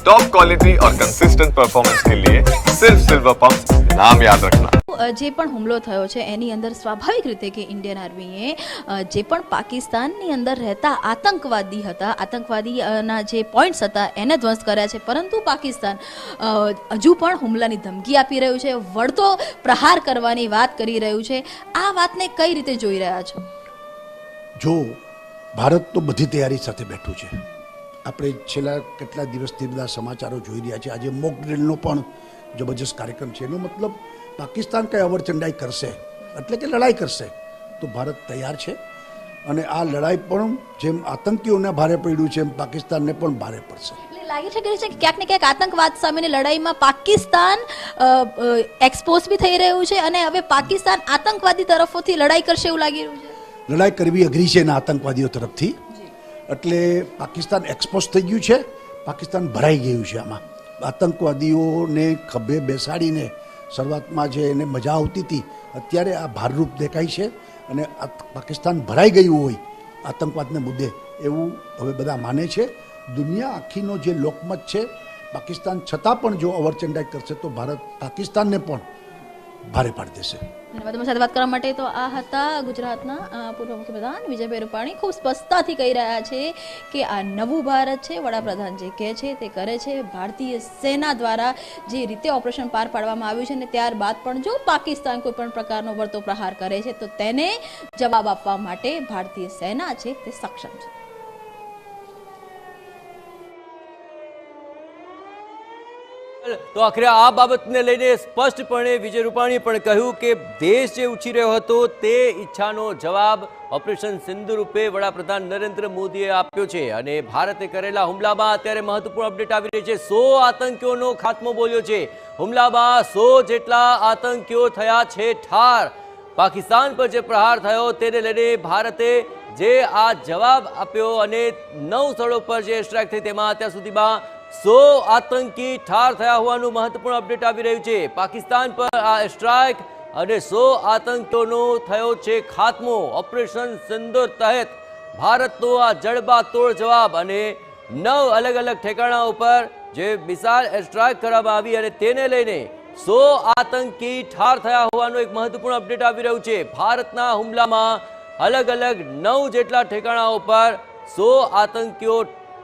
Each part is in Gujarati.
टॉप क्वालिटी और कंसिस्टेंट परफॉर्मेंस के लिए सिर्फ सिल्वर पंप नाम याद रखना। જે પણ હુમલો થયો છે એની અંદર સ્વાભાવિક રીતે કે ઇન્ડિયન આર્મીએ જે પણ પાકિસ્તાનની અંદર રહેતા આતંકવાદી હતા, આતંકવાદીના જે પોઈન્ટ્સ હતા એને ધ્વસ્ત કર્યા છે, પરંતુ પાકિસ્તાન હજુ પણ હુમલાની ધમકી આપી રહ્યું છે, વળતો પ્રહાર કરવાની વાત કરી રહ્યું છે। આ વાતને કઈ રીતે જોઈ રહ્યા છો? જો ભારત તો બધી તૈયારી સાથે બેઠું છે। આપણે છેલ્લા કેટલા દિવસથી બધા સમાચારો જોઈ રહ્યા છે। આજે મોક ડ્રિલનો પણ જબરજસ્ત કાર્યક્રમ છે। એનો મતલબ પાકિસ્તાન કંઈ અવરચંડાઈ કરશે એટલે કે લડાઈ કરશે તો ભારત તૈયાર છે, અને આ લડાઈ પણ જેમ આતંકીઓને ભારે પડ્યું છે એમ પાકિસ્તાનને પણ ભારે પડશે। લાગી શકે છે કે ક્યાંક ને ક્યાંક આતંકવાદ સામેની લડાઈમાં પાકિસ્તાન એક્સપોઝ બી થઈ રહ્યું છે અને હવે પાકિસ્તાન આતંકવાદી તરફોથી લડાઈ કરશે એવું લાગી રહ્યું છે। લડાઈ કરવી અઘરી છે એના આતંકવાદીઓ તરફથી, એટલે પાકિસ્તાન એક્સપોઝ થઈ ગયું છે, પાકિસ્તાન ભરાઈ ગયું છે। આમાં આતંકવાદીઓને ખભે બેસાડીને શરૂઆતમાં જે એને મજા આવતી હતી, અત્યારે આ ભારરૂપ દેખાય છે અને પાકિસ્તાન ભરાઈ ગયું હોય આતંકવાદને મુદ્દે એવું હવે બધા માને છે। દુનિયા આખીનો જે લોકમત છે, પાકિસ્તાન છતાં પણ જો અવરચંડાઈ કરશે તો ભારત પાકિસ્તાનને પણ ભારે પાડી દેશે। ધન્યવાદ। તમારી સાથે વાત કરવા માટે તો આ હતા ગુજરાતના પૂર્વ મુખ્યપ્રધાન વિજયભાઈ રૂપાણી। ખૂબ સ્પષ્ટતાથી કહી રહ્યા છે કે આ નવું ભારત છે, વડાપ્રધાન જે કહે છે તે કરે છે। ભારતીય સેના દ્વારા જે રીતે ઓપરેશન પાર પાડવામાં આવ્યું છે અને ત્યારબાદ પણ જો પાકિસ્તાન કોઈ પણ પ્રકારનો વળતો પ્રહાર કરે છે તો તેને જવાબ આપવા માટે ભારતીય સેના છે તે સક્ષમ છે। તો આખરે આ બાબતને લઈને સ્પષ્ટપણે વિજય રૂપાણીએ પણ કહ્યું કે દેશ જે ઉછરી રહ્યો હતો તે ઈચ્છાનો જવાબ ઓપરેશન સિંધુ રૂપે વડાપ્રધાન નરેન્દ્ર મોદીએ આપ્યો છે, અને ભારતે કરેલા હુમલામાં અત્યારે મહત્વપૂર્ણ અપડેટ આવી રહી છે। 100 આતંકીઓનો ખાત્મો બોલ્યો છે। હુમલામાં 100 જેટલા આતંકીઓ થયા છે ઠાર। પાકિસ્તાન પર જે પ્રહાર થયો તેને લઈને ભારતે જે આ જવાબ આપ્યો અને 9 સ્થળો પર જે સ્ટ્રાઇક થઈ તેમાં અત્યાર સુધીમાં 100 આતંકી ઠાર થયા હોવાનું મહત્વપૂર્ણ અપડેટ આવી રહ્યું છે। પાકિસ્તાન પર આ સ્ટ્રાઇક અને 100 આતંકીઓનો થયો છે ખાત્મો। ઓપરેશન સિંદૂર તહેત ભારતનો આ જડબાતોડ જવાબ અને 9 અલગ અલગ ઠેકાણા ઉપર જે મિસાઇલ સ્ટ્રાઇક કરવામાં આવી અને તેને લઈને 100 આતંકી ઠાર થયા હોવાનું એક મહત્વપૂર્ણ અપડેટ આવી રહ્યું છે। ભારતના હુમલામાં અલગ અલગ 9 જેટલા ઠેકાણા ઉપર 100 આતંકીઓ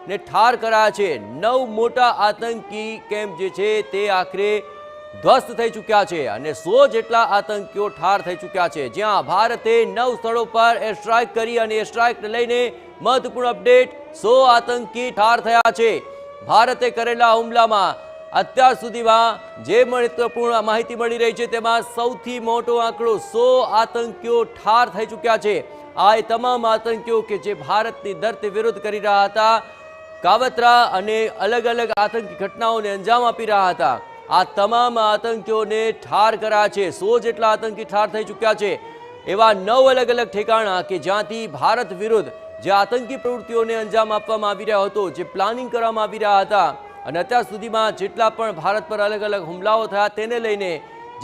ને ઠાર કરાયા છે। 9 મોટા આતંકી કેમ્પ જે છે તે આખરે ધ્વસ્ત થઈ ચૂક્યા છે અને 100 જેટલા આતંકીઓ ઠાર થઈ ચૂક્યા છે, જ્યાં ભારતે 9 સ્થળો પર એર સ્ટ્રાઇક કરી અને એર સ્ટ્રાઇકને લઈને મહત્વપૂર્ણ અપડેટ 100 આતંકી ઠાર થયા છે। ભારતે કરેલા હુમલામાં અત્યાર સુધીમાં જે મહત્વપૂર્ણ માહિતી મળી રહી છે તેમાં સૌથી મોટો આંકડો 100 આતંકીઓ ઠાર થઈ ચૂક્યા છે। આ એ તમામ આતંકીઓ કે જે ભારતની ધરતી વિરુદ્ધ કરી રહ્યા હતા, કાવતરા અને અલગ અલગ આતંકી ઘટનાઓને અંજામ આપી રહ્યા હતા, આ તમામ આતંકીઓને ઠાર કર્યા છે। 100 જેટલા આતંકી ઠાર થઈ ચૂક્યા છે। એવા 9 અલગ અલગ ઠેકાણા કે જ્યાંથી ભારત વિરુદ્ધ જે આતંકી પ્રવૃત્તિઓને અંજામ આપવામાં આવી રહ્યો હતો, જે પ્લાનિંગ કરવામાં આવી રહ્યા હતા, અને અત્યાર સુધીમાં જેટલા પણ ભારત પર અલગ અલગ હુમલાઓ થયા તેને લઈને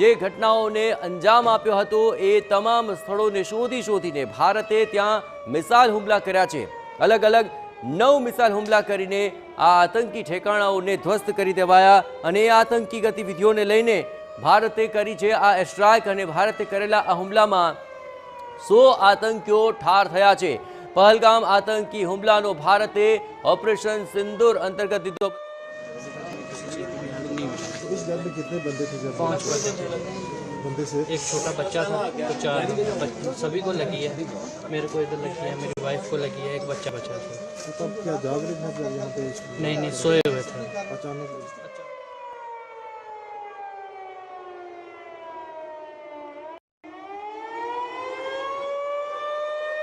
જે ઘટનાઓને અંજામ આપ્યો હતો એ તમામ સ્થળોને શોધીને ભારતે ત્યાં મિસાઇલ હુમલા કર્યા છે। અલગ અલગ 9 મિસાઇલ હુમલા કરીને આ આતંકી ઠેકાણાઓને ધ્વસ્ત કરી દેવાયા અને એ આતંકી ગતિવિધિઓને લઈને ભારતે કરી છે આ સ્ટ્રાઇક અને ભારતે કરેલા આ હુમલામાં 100 આતંકીઓ ઠાર થયા છે। પહલગામ આતંકી હુમલાનો ભારતે ઓપરેશન સિંદૂર અંતર્ગત લીધો। इस घर में कितने बंदे थे? 5 बंदे से एक छोटा बच्चा था, तो 4 सभी को लगी है। मेरे को इधर लगी है, मेरी वाइफ को लगी है, एक बच्चा बचा था। तो क्या जाग रहे थे यहाँ पे? नहीं सोए हुए थे। अचानक